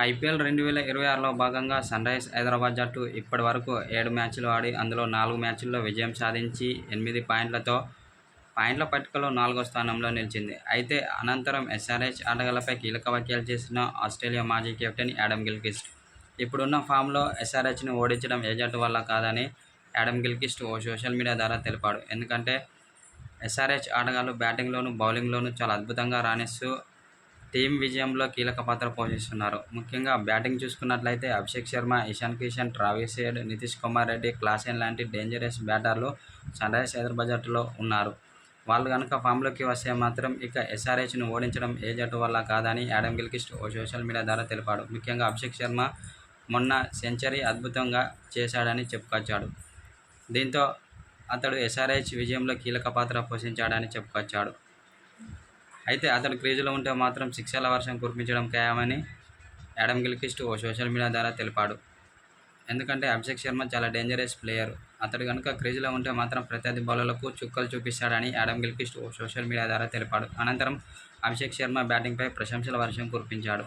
IPL 2026లో భాగంగా sunrise Hyderabad జట్టు ఇప్పటి వరకు 7 మ్యాచ్లు ఆడి అందులో 4 మ్యాచ్ల్లో విజయం సాధించి 8 పాయింట్లతో పాయింట్ల పట్టికలో 4వ స్థానంలో నిలిచింది. అయితే అనంతరం ఎస్ఆర్హెచ్ ఆటగాళ్లపై కీలక వ్యాఖ్యలు చేసిన ఆస్ట్రేలియా మాజీ కెప్టెన్ యాడమ్ గిల్క్రిస్ట్ ఇప్పుడున్న ఫామ్లో ఎస్ఆర్హెచ్ను ఓడించడం ఏ జట్టు వల్ల కాదని యాడమ్ గిల్క్రిస్ట్ ఓ సోషల్ మీడియా ద్వారా తెలిపాడు. ఎందుకంటే ఎస్ఆర్హెచ్ ఆటగాళ్లు బ్యాటింగ్లోనూ బౌలింగ్లోనూ చాలా అద్భుతంగా రాణిస్తూ టీం విజయంలో కీలక పాత్ర పోషిస్తున్నారు. ముఖ్యంగా బ్యాటింగ్ చూసుకున్నట్లయితే Abhishek Sharma, Ishan Kishan, Travis head, Nitish Kumar Reddy, Klaasen లాంటి డేంజరస్ బ్యాటర్లు సన్రైజ్ హైదరాబాద్ జట్టులో ఉన్నారు. వాళ్ళు కనుక ఫామ్లోకి వస్తే మాత్రం ఇక ఎస్ఆర్హెచ్ను ఓడించడం ఏ జట్టు వల్ల కాదని యాడమ్ గిల్క్రిస్ట్ ఓ సోషల్ మీడియా ద్వారా తెలిపాడు. ముఖ్యంగా అభిషేక్ శర్మ మొన్న సెంచరీ అద్భుతంగా చేశాడని చెప్పుకొచ్చాడు. దీంతో అతడు ఎస్ఆర్హెచ్ విజయంలో కీలక పాత్ర పోషించాడని చెప్పుకొచ్చాడు. అయితే అతడు క్రీజులో ఉంటే మాత్రం సిక్సర్ల వర్షం కురిపించడం ఖాయమని యాడమ్ గిల్క్రిస్ట్ ఓ సోషల్ మీడియా ద్వారా తెలిపాడు. ఎందుకంటే అభిషేక్ శర్మ చాలా డేంజరస్ ప్లేయర్. అతడు కనుక క్రీజులో ఉంటే మాత్రం ప్రత్యర్థి బౌలర్లకు చుక్కలు చూపిస్తాడని యాడమ్ గిల్క్రిస్ట్ ఓ సోషల్ మీడియా ద్వారా తెలిపాడు. అనంతరం అభిషేక్ శర్మ బ్యాటింగ్పై ప్రశంసల వర్షం కురిపించాడు.